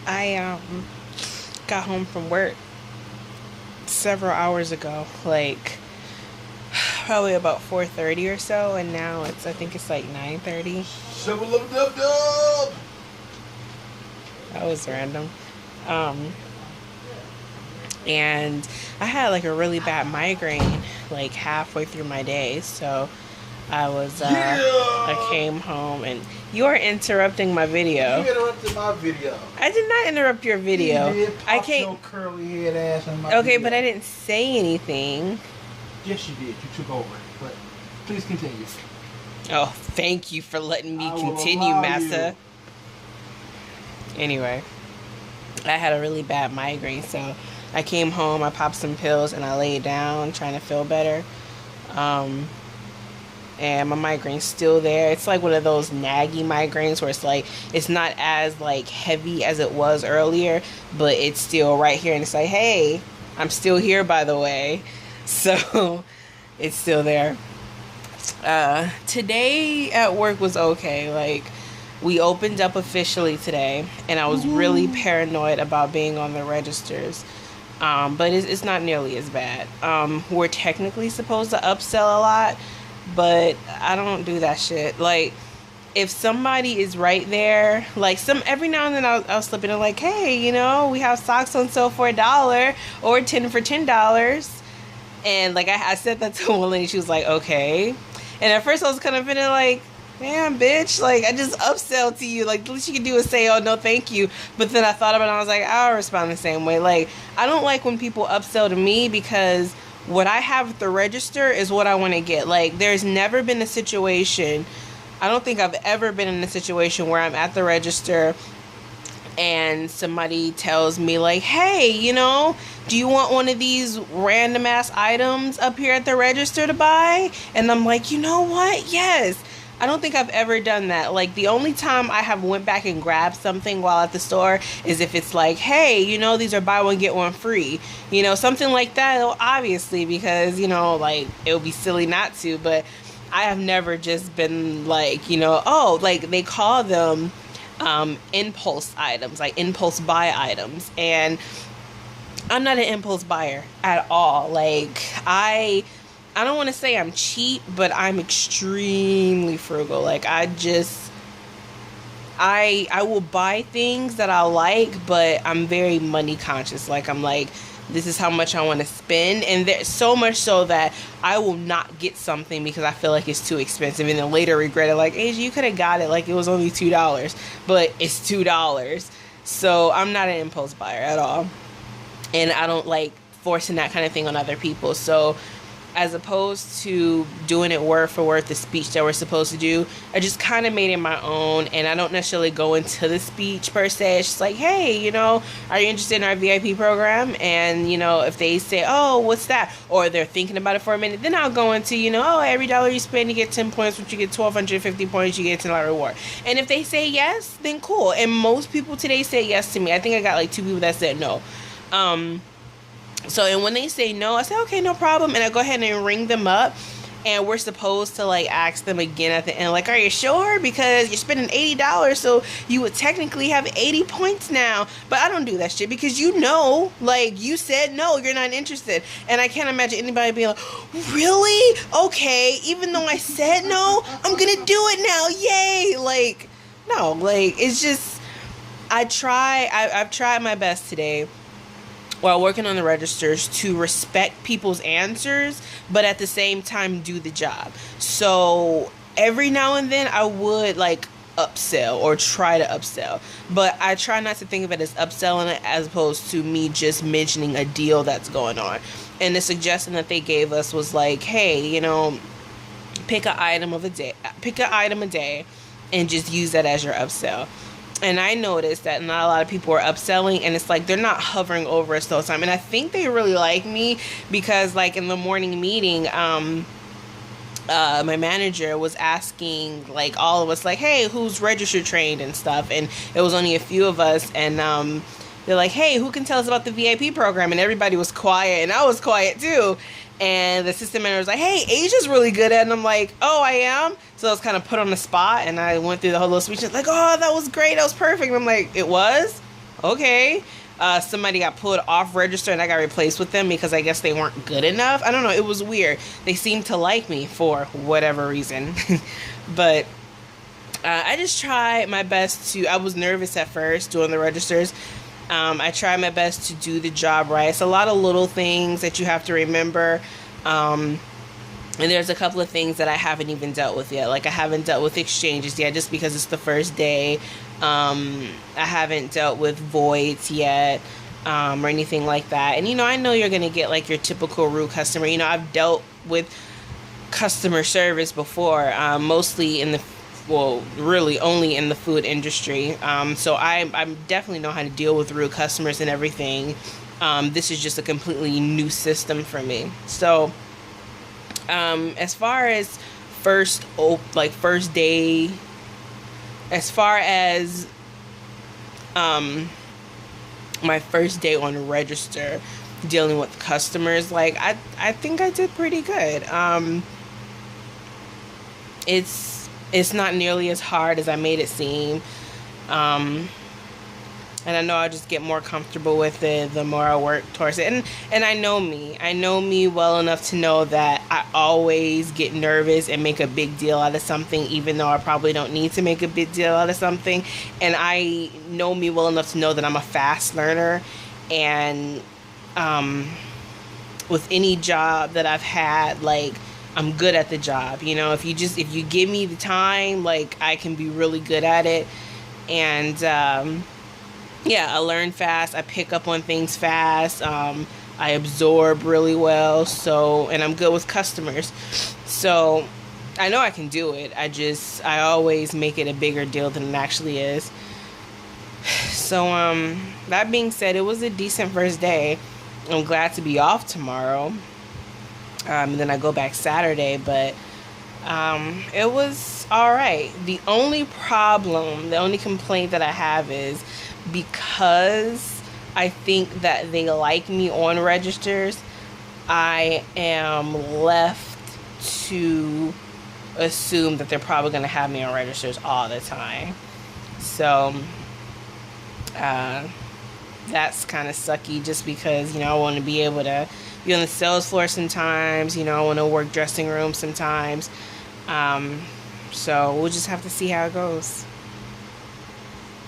I got home from work several hours ago, like probably about 4:30 or so, and now I think it's like 9:30. Shovel up, dub, dub. That was random. Um, and I had like a really bad migraine like halfway through my day, so I Yeah. came home and you are interrupting my video. You interrupted my video. I did not interrupt your video. You did. I Pop can't. your curly head ass in my Okay, video. but I didn't say anything. Yes, you did. You took over. But please continue. Oh, thank you for letting me I will continue, allow Massa. you. Anyway, I had a really bad migraine, so I came home, I popped some pills, and I laid down trying to feel better. Um, and my migraine's still there. It's like one of those naggy migraines where it's like it's not as like heavy as it was earlier, but it's still right here, and it's like, hey, I'm still here, by the way. So it's still there. Today at work was okay. Like, we opened up officially today, and I was really paranoid about being on the registers. But it's not nearly as bad. We're technically supposed to upsell a lot, but I don't do that shit. Like, if somebody is right there, like every now and then I'll slip in and like, hey, we have socks on sale for $1 or 10 for $10. And like I said that to one lady, she was like, okay. And at first I was kind of feeling like, damn, bitch, like I just upsell to you. Like, the least you can do is say, oh, no, thank you. But then I thought about it and I was like, I'll respond the same way. Like, I don't like when people upsell to me because what I have at the register is what I want to get. Like, there's never been a situation, I don't think I've ever been in a situation where I'm at the register and somebody tells me like, hey, do you want one of these random ass items up here at the register to buy? And I'm like, you know what? Yes. I don't think I've ever done that. Like, the only time I have went back and grabbed something while at the store is if it's like, hey, these are buy one, get one free. Something like that, obviously, because, like, it would be silly not to. But I have never just been like, oh, like, they call them impulse items, like impulse buy items. And I'm not an impulse buyer at all. Like, I don't want to say I'm cheap, but I'm extremely frugal. Like, I will buy things that I like, but I'm very money conscious. Like, I'm like, this is how much I want to spend. And there's so much so that I will not get something because I feel like it's too expensive. And then later regret it. Like, Asia, you could have got it. Like, it was only $2. But it's $2. So I'm not an impulse buyer at all. And I don't like forcing that kind of thing on other people. So as opposed to doing it word for word, the speech that we're supposed to do, I just kind of made it my own. And I don't necessarily go into the speech per se. It's just like, hey, are you interested in our VIP program? And, if they say, oh, what's that? Or they're thinking about it for a minute, then I'll go into, oh, every dollar you spend, you get 10 points, which you get 1,250 points, you get a $10 reward. And if they say yes, then cool. And most people today say yes to me. I think I got like 2 people that said no. So, and when they say no, I say, okay, no problem. And I go ahead and ring them up. And we're supposed to, like, ask them again at the end, like, are you sure? Because you're spending $80, so you would technically have 80 points now. But I don't do that shit because like, you said no, you're not interested. And I can't imagine anybody being like, really? Okay, even though I said no, I'm going to do it now. Yay! Like, no, like, it's just, I've tried my best today while working on the registers to respect people's answers, but at the same time do the job. So every now and then I would like upsell or try to upsell, but I try not to think of it as upselling as opposed to me just mentioning a deal that's going on. And the suggestion that they gave us was like, hey, pick an item a day and just use that as your upsell. And I noticed that not a lot of people are upselling, and it's like they're not hovering over us the whole time. And I think they really like me because, like, in the morning meeting, my manager was asking, like, all of us, like, hey, who's register trained and stuff. And it was only a few of us, and they're like, hey, who can tell us about the VIP program? And everybody was quiet, and I was quiet too. And the assistant manager was like, hey, Asia's really good at it. And I'm like, oh, I am? So I was kind of put on the spot, and I went through the whole little speech. Like, oh, that was great. That was perfect. And I'm like, it was? Okay. Somebody got pulled off register, and I got replaced with them because I guess they weren't good enough. I don't know. It was weird. They seemed to like me for whatever reason. But I just tried my best to... I was nervous at first doing the registers. I try my best to do the job right. It's a lot of little things that you have to remember. And there's a couple of things that I haven't even dealt with yet. Like, I haven't dealt with exchanges yet just because it's the first day. I haven't dealt with voids yet, or anything like that. And, I know you're going to get, like, your typical rude customer. I've dealt with customer service before, mostly in the... well, really only in the food industry. So I definitely know how to deal with rude customers and everything. This is just a completely new system for me. So as far as first day, as far as my first day on register dealing with customers, like I think I did pretty good. It's not nearly as hard as I made it seem. And I know I'll just get more comfortable with it the more I work towards it. And I know me. I know me well enough to know that I always get nervous and make a big deal out of something, even though I probably don't need to make a big deal out of something. And I know me well enough to know that I'm a fast learner. And with any job that I've had, like, I'm good at the job. If you give me the time, like, I can be really good at it. And I learn fast. I pick up on things fast. I absorb really well. And I'm good with customers. So I know I can do it. I always make it a bigger deal than it actually is. So that being said, it was a decent first day. I'm glad to be off tomorrow. And then I go back Saturday, but it was all right. The only complaint that I have is because I think that they like me on registers, I am left to assume that they're probably going to have me on registers all the time. So that's kind of sucky just because, I want to be able to be on the sales floor sometimes. I want to work dressing rooms sometimes. So we'll just have to see how it goes.